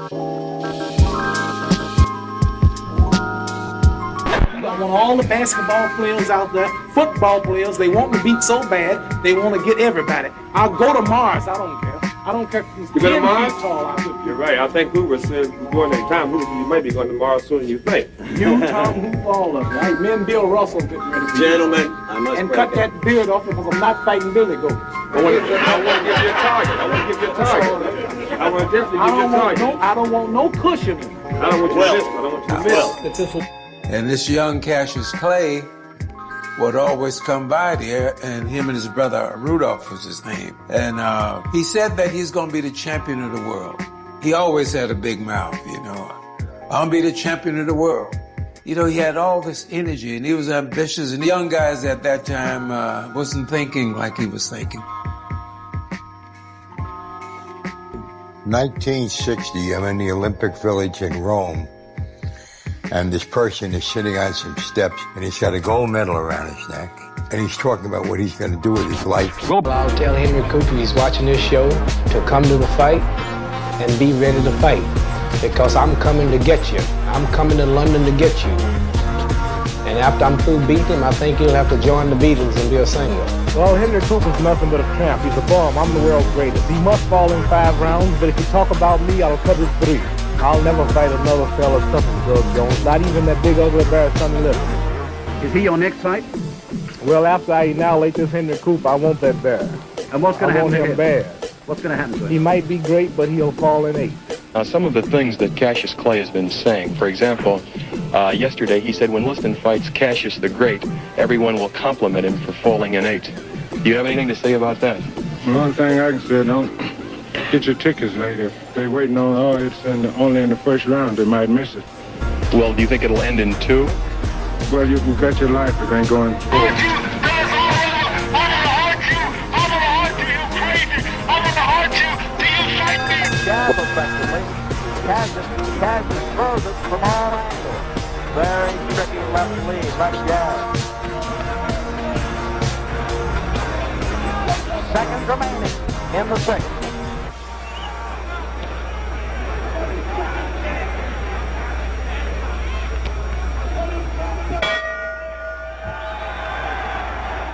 I want all the basketball players out there, football players, they want to beat so bad, they want to get everybody. I'll go to Mars, I don't care. I don't care if he's 10 feet tall. You're right. I think Hoover said during that time, you might be going to Mars sooner than you think. You, Tom Hoover, all of them, right? Me and Bill Russell getting ready to Gentlemen, I must and cut that beard off because I'm not fighting Billy Goat. I want to give you a target. I want to give you a target. I want to definitely give you a target. I don't want no cushioning. I don't want you to miss. I don't want you to miss. And this young Cassius Clay would always come by there, and him and his brother Rudolph was his name. And he said that he's going to be the champion of the world. He always had a big mouth, you know. I'll be the champion of the world. You know, he had all this energy, and he was ambitious, and the young guys at that time wasn't thinking like he was thinking. 1960, I'm in the Olympic Village in Rome, and this person is sitting on some steps, and he's got a gold medal around his neck, and he's talking about what he's going to do with his life. I'll tell Henry Cooper he's watching this show to come to the fight and be ready to fight, because I'm coming to get you. I'm coming to London to get you. And after I'm through beating him, I think he'll have to join the Beatles and be a singer. Well, Henry Cooper's nothing but a tramp. He's a bum. I'm the world's greatest. He must fall in 5 rounds, but if you talk about me, I'll cut it 3. I'll never fight another fella tough as Doug Jones, not even that big ugly bear Sonny Liston. Is he your next fight? Well, after I annihilate this Henry Cooper, I want that bear. And what's going to happen to him? Bad. What's going to happen to him? He might be great, but he'll fall in 8. Some of the things that Cassius Clay has been saying, for example, yesterday he said when Liston fights Cassius the Great, everyone will compliment him for falling in 8. Do you have anything to say about that? The one thing I can say, don't get your tickets late. If they're waiting on it's only in the first round, they might miss it. Well, do you think it'll end in 2? Well, you can cut your life if it ain't going 4. Jab effectively. Cassius throws it from all angles. Very tricky left lead, left jab. Seconds remaining in the 6th.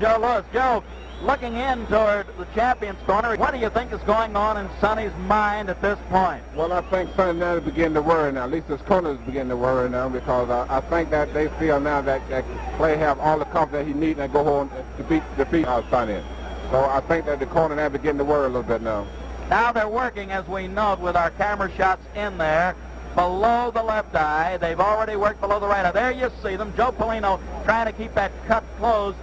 Joe Lewis, Joe, looking in toward the champion's corner, what do you think is going on in Sonny's mind at this point? Well, I think Sonny now is beginning to worry now. At least his corner is beginning to worry now, because I think that they feel now that Clay have all the confidence he needs and go home to defeat Sonny. So I think that the corner now beginning to worry a little bit now. Now they're working, as we note, with our camera shots in there, below the left eye. They've already worked below the right eye. There you see them. Joe Polino trying to keep that cut closed.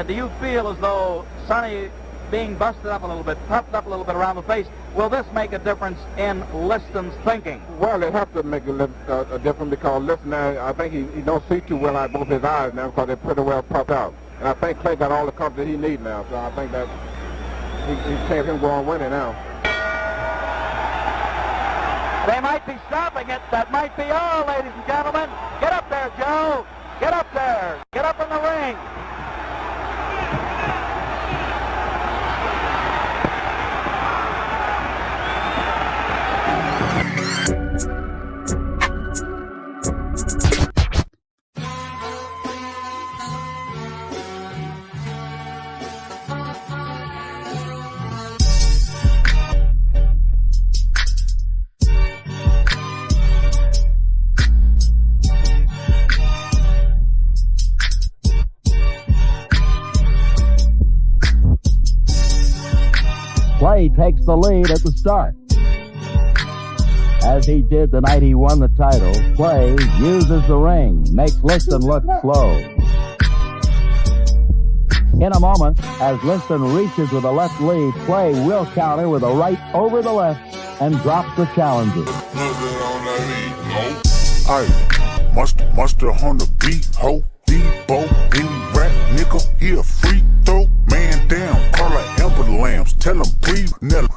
Do you feel as though Sonny being busted up a little bit, puffed up a little bit around the face, will this make a difference in Liston's thinking? Well, it has to make a difference, because Liston now, I think he don't see too well out both his eyes now, because they're pretty well puffed out. And I think Clay got all the confidence he needs now, so I think that he can't him go on winning now. They might be stopping it. That might be all, ladies and gentlemen. Get up there, Joe. Get up there. Get up in the ring. Clay takes the lead at the start. As he did the night he won the title, Clay uses the ring, makes Liston look slow. In a moment, as Liston reaches with a left lead, Clay will counter with a right over the left and drops the challenger. Aye, mustard on the beat, ho, Debo, any rap nigga, he a free throw, man down, call like Amber Lambs, tell him breathe, Nella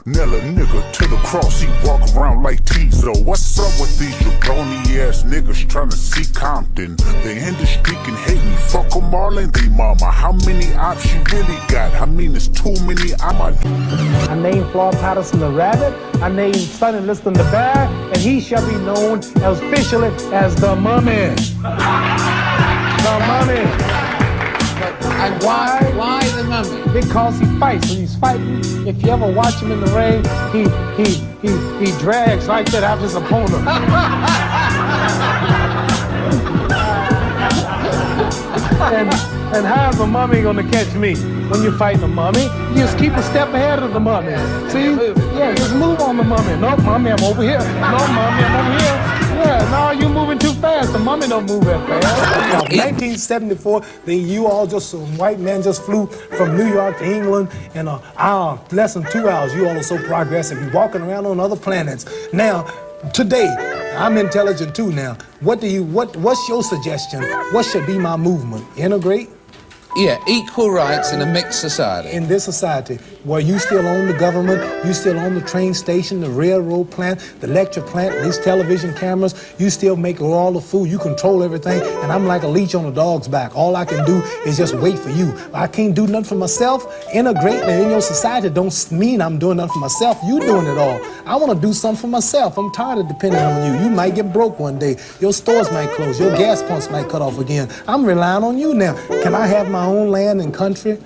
nigga to the cross, he walk around like T, so what's up with these jabroni ass niggas trying to see Compton, the industry can hate me, fuck them all and they mama, how many ops you really got, I mean it's too many, I named Floyd Patterson the rabbit, I named Sonny Liston the bear, and and he shall be known as officially as the Mummy. The Mummy. And why the Mummy? Because he fights. When he's fighting, if you ever watch him in the ring, he drags like that after his opponent. And how's the Mummy gonna catch me? When you're fighting the Mummy, you just keep a step ahead of the Mummy. See? Yeah, just move on the Mummy. No, Mummy, I'm over here. No, Mummy, I'm over here. Yeah, no, you're moving too fast. The Mummy don't move that fast. 1974, you all just, some white men just flew from New York to England in an hour, less than 2 hours. You all are so progressive. You're walking around on other planets. Now, today, I'm intelligent too now. What's your suggestion? What should be my movement? Integrate? Yeah, equal rights in a mixed society. In this society, where you still own the government, you still own the train station, the railroad plant, the lecture plant, these television cameras, you still make all the food, you control everything, and I'm like a leech on a dog's back. All I can do is just wait for you. I can't do nothing for myself. Integrating in your society don't mean I'm doing nothing for myself. You doing it all. I want to do something for myself. I'm tired of depending on you. You might get broke one day. Your stores might close. Your gas pumps might cut off again. I'm relying on you now. Can I have my own land and country?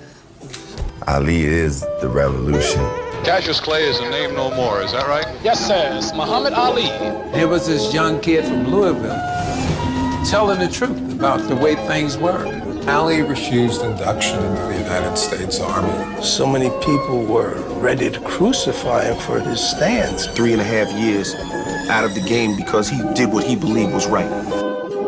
Ali is the revolution. Cassius Clay is a name no more, is that right? Yes, sir. It's Muhammad Ali. There was this young kid from Louisville telling the truth about the way things were. Ali refused induction into the United States Army. So many people were ready to crucify him for his stance. 3.5 years out of the game because he did what he believed was right.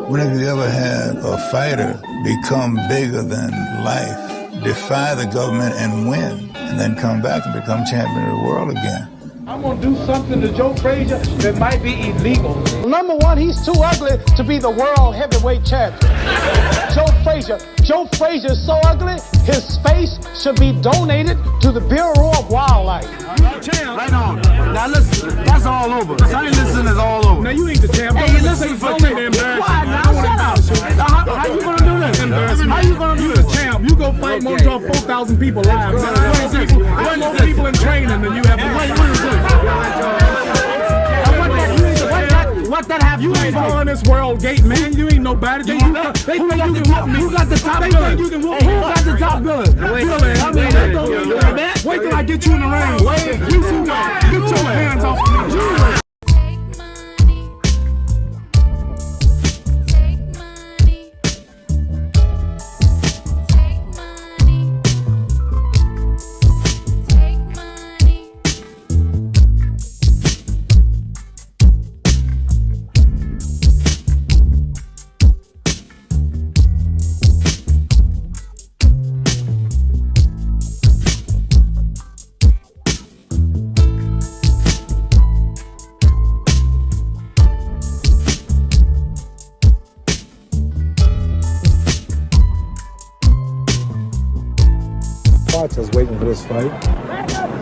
When have you ever had a fighter become bigger than life, defy the government and win, and then come back and become champion of the world again? I'm gonna do something to Joe Frazier that might be illegal. Number one, he's too ugly to be the world heavyweight champion. Joe Frazier is so ugly, his face should be donated to the Bureau of Wildlife. Champ. Right on. Now listen, that's all over. Sonny Liston is all over. Now you ain't the champ. Hey, listen for a minute. Quiet now, shut up. How you gonna do this? How you gonna do this? Champ, you go fight more than 4,000 people live. There's more people in training than you have. What that have you ain't following this world gate, man. You ain't nobody. They think you can whoop me. Who got the top billing? They think you can whoop me. Who got the top billing? Wait till I get you in the ring. You see what? Get your hands off me. Us waiting for this fight.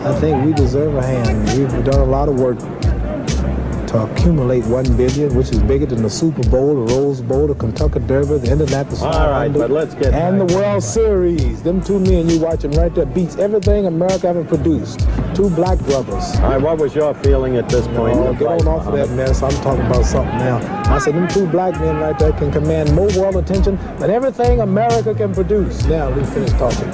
I think we deserve a hand. We've done a lot of work to accumulate $1 billion, which is bigger than the Super Bowl, the Rose Bowl, the Kentucky Derby, the Indianapolis 500. All right, but let's get and the World Series. Them two men you watching right there beats everything America ever produced. Two black brothers. All right, what was your feeling at this point? Get on off of that mess. I'm talking about something now. I said them two black men right there can command more world attention than everything America can produce. Now we finish talking.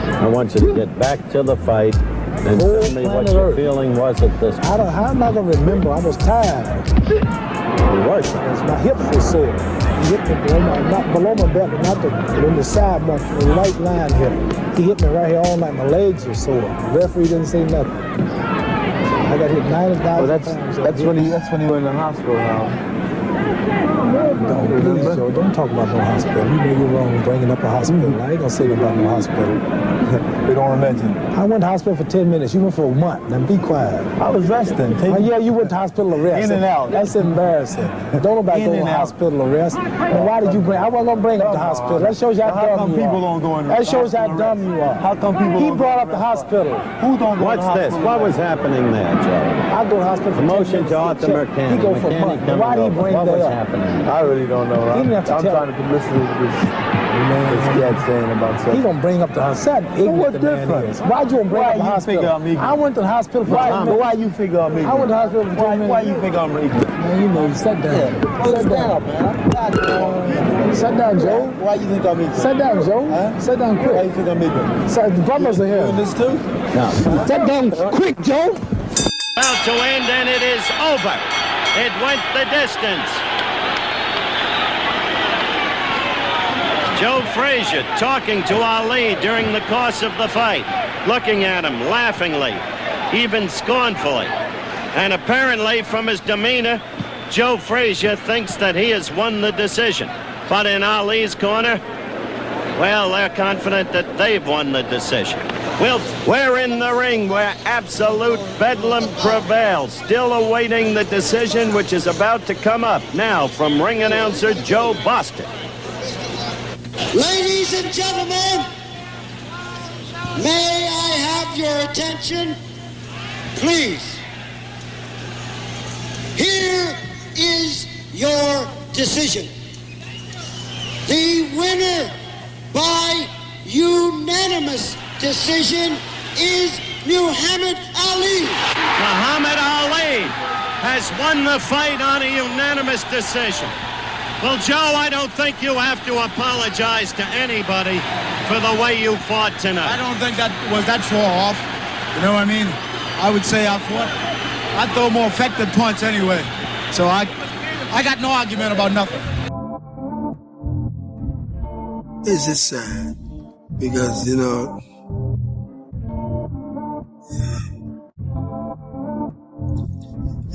I want you to get back to the fight and tell me what your feeling was at this point. How am I going to remember? I was tired. You were tired. My hips were sore. He hit me not below my belt, but not on the side, my right line hip. He hit me right here all night. My legs were sore. The referee didn't say nothing. I got hit 90,000 times. That's when you were in the hospital now. Please, Joe, don't talk about no hospital. You know you're wrong bringing up a hospital. I ain't gonna say nothing about no hospital. We don't want to mention. I went to hospital for 10 minutes. You went for a month. Now be quiet. I was resting. Yeah, you went to hospital arrest. In and out. That's embarrassing. Don't nobody go to hospital arrest. And why did you bring? I wasn't gonna bring up the hospital. That shows you how dumb you are. How come people don't go in? That shows how dumb you are. How come people? He brought up the hospital. Who don't go? What's this? What was happening there, Joe? I go to hospital for 10 minutes. Motion to the mechanic. He go for a month. Why did he bring that up? I really don't know. I'm trying to listen to this. This cat saying about something. He gonna bring up the hospital. So what's different? Why'd you bring up the hospital? I went to the hospital for Tommy. Why you figure I'm ignorant? I went to the hospital for Tommy. Why you think I'm ignorant? Man, you know, you sat down. Sit down, man. Sit down, Joe. Why you think I'm ignorant? Sit down, Joe. Huh? Sit down quick. Why you think I'm ignorant? The brothers are here. You doing this too? No. Sit down quick, Joe. About to end, and it is over. It went the distance. Joe Frazier talking to Ali during the course of the fight, looking at him laughingly, even scornfully. And apparently, from his demeanor, Joe Frazier thinks that he has won the decision. But in Ali's corner, well, they're confident that they've won the decision. We're in the ring where absolute bedlam prevails, still awaiting the decision which is about to come up now from ring announcer Joe Boston. Ladies and gentlemen, may I have your attention, please? Here is your decision. The winner by unanimous decision is Muhammad Ali. Muhammad Ali has won the fight on a unanimous decision. Well, Joe, I don't think you have to apologize to anybody for the way you fought tonight. I don't think that was that far off. You know what I mean? I would say I throw a more effective punch anyway. So I got no argument about nothing. It's just sad because, you know,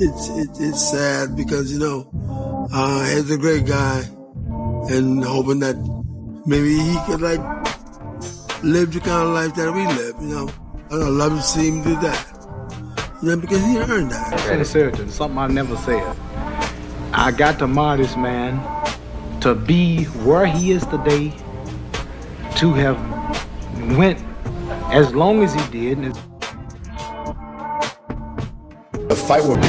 it's sad because, you know, he's a great guy and hoping that maybe he could like live the kind of life that we live, you know. I'd love to see him do that. You know, because he earned that. Sincerity, something I never said. I got to admire this man to be where he is today, to have went as long as he did. The fight will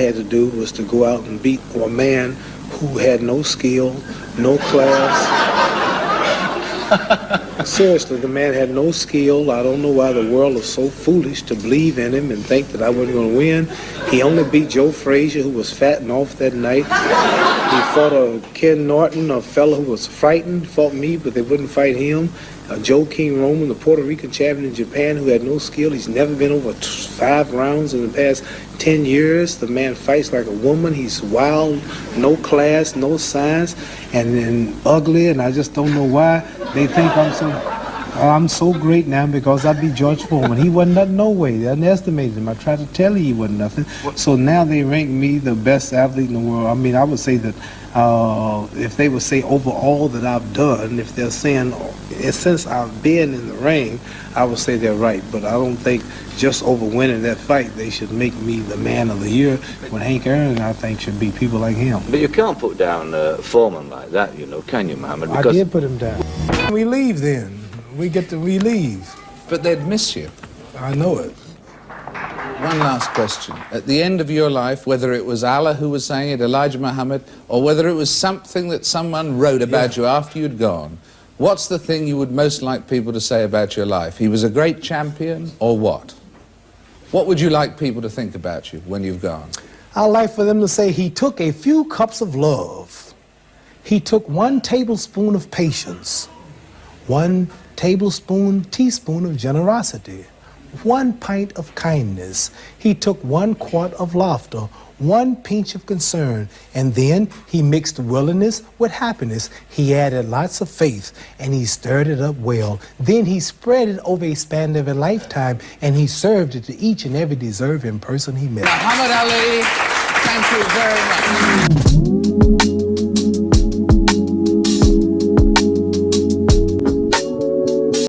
to do was to go out and beat a man who had no skill, no class. Seriously, the man had no skill. I don't know why the world was so foolish to believe in him and think that I wasn't going to win. He only beat Joe Frazier, who was fat and off that night. He fought a Ken Norton, a fellow who was frightened, fought me, but they wouldn't fight him. Joe King Roman, the Puerto Rican champion in Japan, who had no skill. He's never been over 5 rounds in the past 10 years. The man fights like a woman. He's wild, no class, no science, and then ugly, and I just don't know why they think I'm so great now because I beat George Foreman. He wasn't nothing, no way. They underestimated him. I tried to tell you he wasn't nothing. So now they rank me the best athlete in the world. I mean, I would say that if they would say over all that I've done, if they're saying since I've been in the ring, I would say they're right. But I don't think just over winning that fight, they should make me the man of the year. When Hank Aaron, I think, should be people like him. But you can't put down Foreman like that, you know, can you, Muhammad? Because I did put him down. We leave then. We leave. But they'd miss you. I know it. One last question. At the end of your life, whether it was Allah who was saying it, Elijah Muhammad, or whether it was something that someone wrote about you after you'd gone, what's the thing you would most like people to say about your life? He was a great champion, or what? What would you like people to think about you when you've gone? I'd like for them to say he took a few cups of love. He took 1 tablespoon of patience, 1 teaspoon of generosity, 1 pint of kindness. He took 1 quart of laughter, 1 pinch of concern, and then he mixed willingness with happiness. He added lots of faith, and he stirred it up well. Then he spread it over a span of a lifetime, and he served it to each and every deserving person he met. Muhammad Ali, thank you very much.